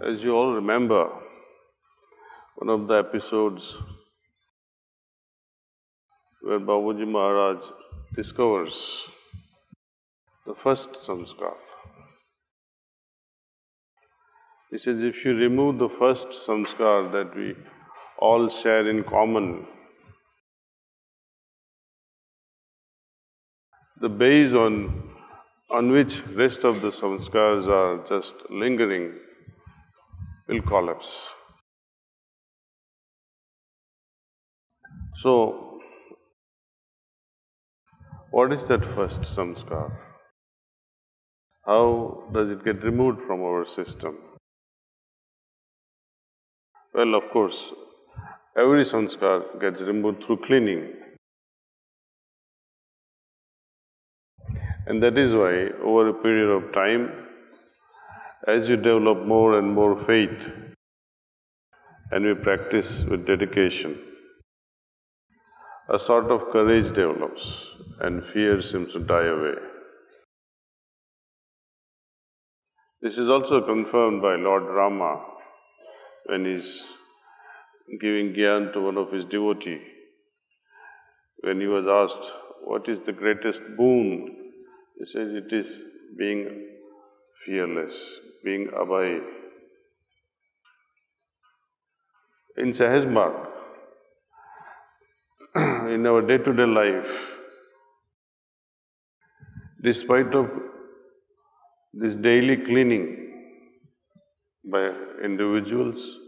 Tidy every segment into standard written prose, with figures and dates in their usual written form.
As you all remember, one of the episodes where Babuji Maharaj discovers the first samskar. He says, if you remove the first samskar that we all share in common, the base on which rest of the samskars are just lingering will collapse. So, what is that first samskar? How does it get removed from our system? Well, of course, every samskar gets removed through cleaning. And that is why, over a period of time, as you develop more and more faith, and we practice with dedication, a sort of courage develops and fear seems to die away. This is also confirmed by Lord Rama when he's giving gyan to one of his devotees. When he was asked, what is the greatest boon? He said, it is being fearless, being abhay. In Sahaj Marg, in our day-to-day life, despite of this daily cleaning by individuals,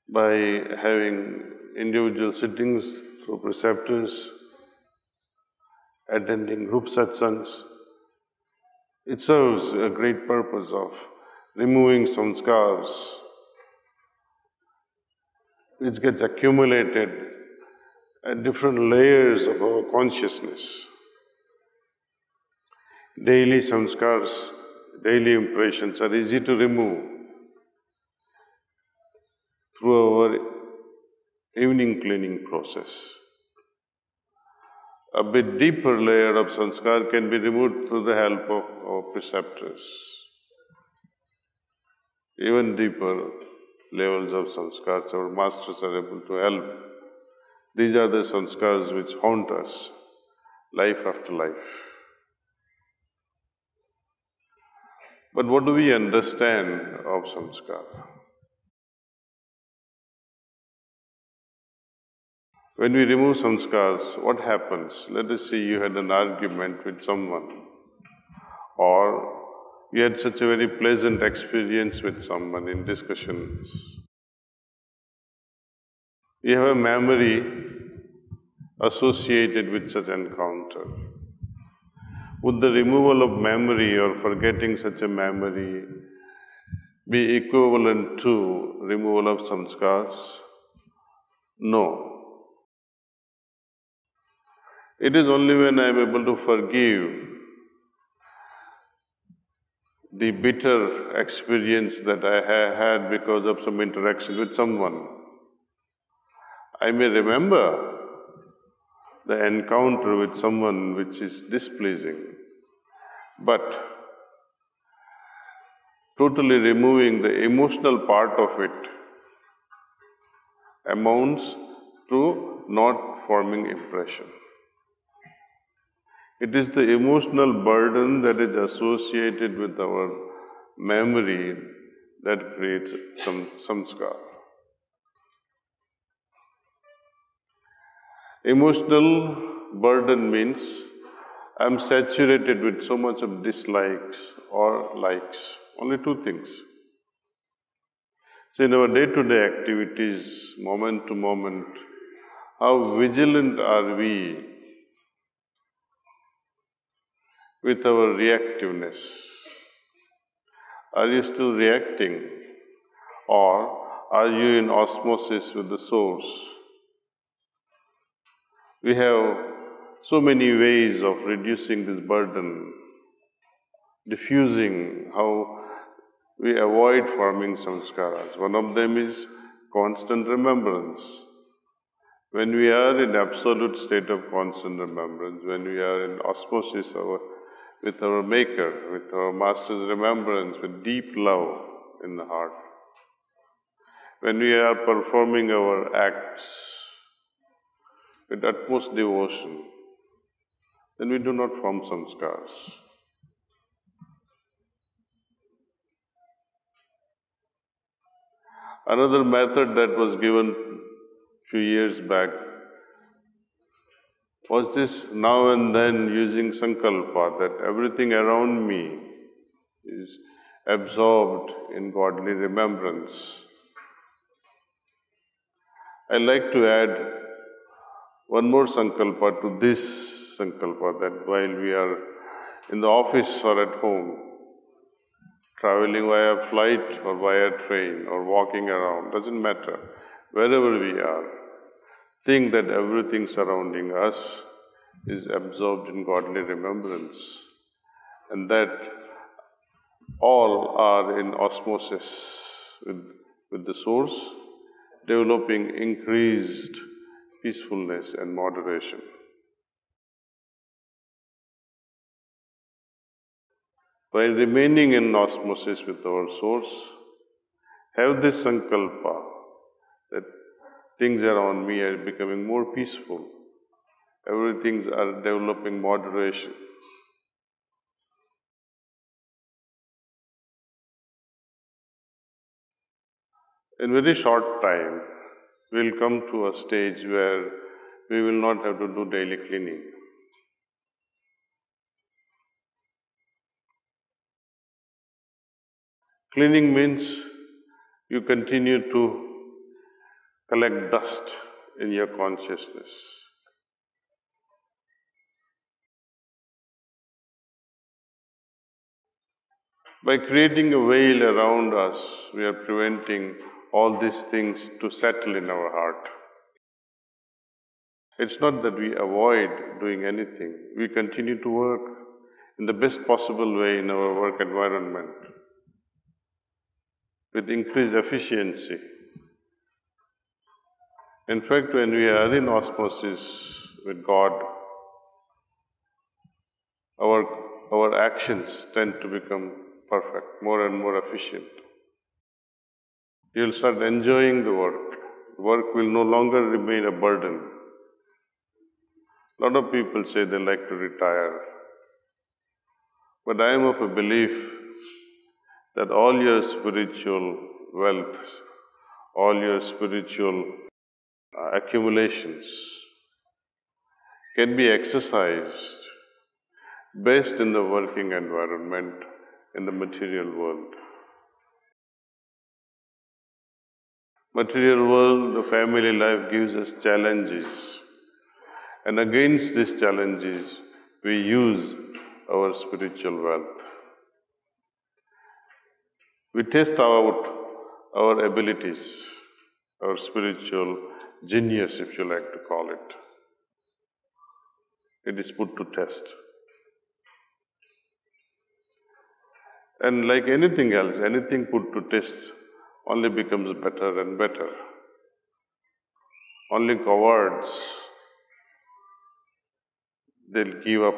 by having individual sittings through preceptors, attending group satsangs, it serves a great purpose of removing samskars which gets accumulated at different layers of our consciousness. Daily samskars, daily impressions are easy to remove through our evening cleaning process. A bit deeper layer of samskar can be removed through the help of our preceptors. Even deeper levels of samskars, our masters are able to help. These are the samskars which haunt us life after life. But what do we understand of samskar? When we remove samskars, what happens? Let us say you had an argument with someone, or you had such a very pleasant experience with someone in discussions. You have a memory associated with such encounter. Would the removal of memory or forgetting such a memory be equivalent to removal of samskars? No. It is only when I am able to forgive the bitter experience that I had because of some interaction with someone. I may remember the encounter with someone which is displeasing, but totally removing the emotional part of it amounts to not forming impression. It is the emotional burden that is associated with our memory that creates some samskar. Emotional burden means I am saturated with so much of dislikes or likes. Only two things. So in our day-to-day activities, moment to moment, how vigilant are we with our reactiveness? Are you still reacting, or are you in osmosis with the source? We have so many ways of reducing this burden, diffusing how we avoid forming samskaras. One of them is constant remembrance. When we are in absolute state of constant remembrance, when we are in osmosis, our with our Maker, with our Master's remembrance, with deep love in the heart. When we are performing our acts with utmost devotion, then we do not form samskars. Another method that was given few years back was this now and then using sankalpa, that everything around me is absorbed in godly remembrance. I like to add one more sankalpa to this sankalpa, that while we are in the office or at home, traveling via flight or via train or walking around, doesn't matter, wherever we are, think that everything surrounding us is absorbed in godly remembrance, and that all are in osmosis with the Source, developing increased peacefulness and moderation. While remaining in osmosis with our Source, have this sankalpa that things around me are becoming more peaceful, everything are developing moderation. In very short time, we'll come to a stage where we will not have to do daily cleaning. Cleaning means you continue to collect dust in your consciousness. By creating a veil around us, we are preventing all these things to settle in our heart. It's not that we avoid doing anything. We continue to work in the best possible way in our work environment with increased efficiency. In fact, when we are in osmosis with God, our actions tend to become perfect, more and more efficient. You'll start enjoying the work. Work will no longer remain a burden. A lot of people say they like to retire. But I am of a belief that all your spiritual wealth, all your spiritual accumulations can be exercised best in the working environment in the material world. Material world, the family life gives us challenges, and against these challenges, we use our spiritual wealth. We test out our abilities, our spiritual genius, if you like to call it. It is put to test. And like anything else, anything put to test only becomes better and better. Only cowards, they'll give up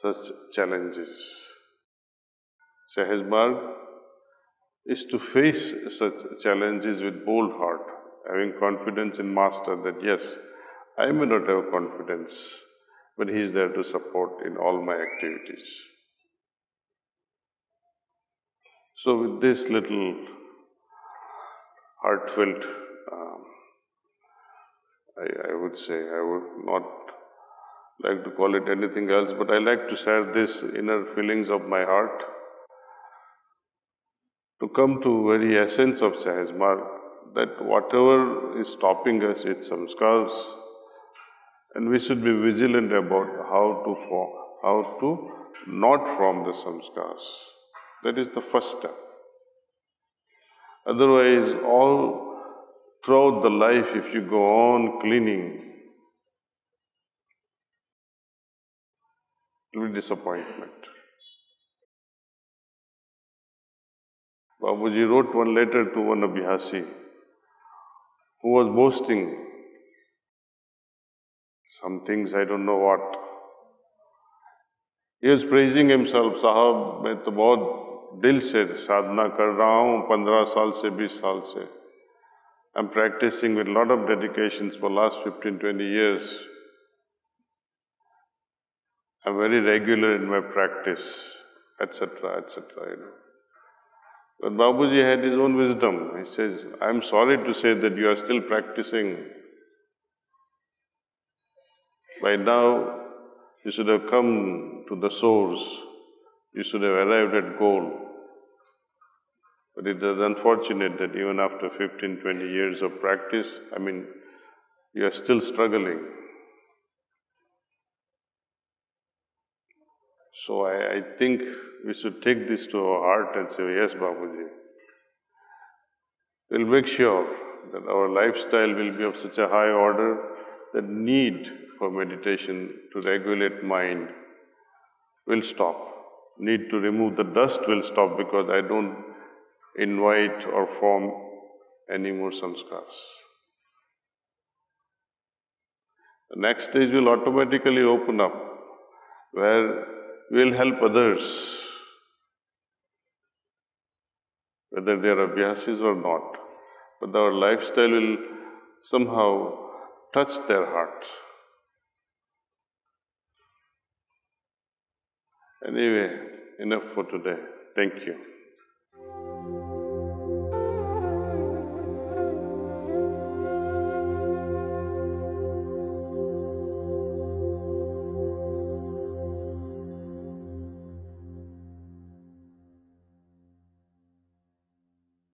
such challenges. Sahaj is to face such challenges with bold heart, having confidence in Master that yes, I may not have confidence, but He is there to support in all my activities. So with this little heartfelt, I would say, I would not like to call it anything else, but I like to share this inner feelings of my heart to come to very essence of Sahaj Marg, that whatever is stopping us, it's samskars, and we should be vigilant about how to not form the samskars. That is the first step. Otherwise, all throughout the life, if you go on cleaning, it will be disappointment. Babuji wrote one letter to one Abhyasi who was boasting some things, I don't know what. He was praising himself, साहब मैं तो बहुत दिल से साधना कर रहा हूँ 15 साल से 20 साल से. I'm practicing with a lot of dedications for last 15-20 years. I'm very regular in my practice, etc., etc., But Babuji had his own wisdom. He says, I'm sorry to say that you are still practicing. By now, you should have come to the source. You should have arrived at goal. But it is unfortunate that even after 15-20 years of practice, you are still struggling. So I think we should take this to our heart and say, yes, Babuji. We'll make sure that our lifestyle will be of such a high order that need for meditation to regulate mind will stop. Need to remove the dust will stop because I don't invite or form any more samskars. The next stage will automatically open up where we'll help others, whether they are abhyasis or not. But our lifestyle will somehow touch their heart. Anyway, enough for today. Thank you.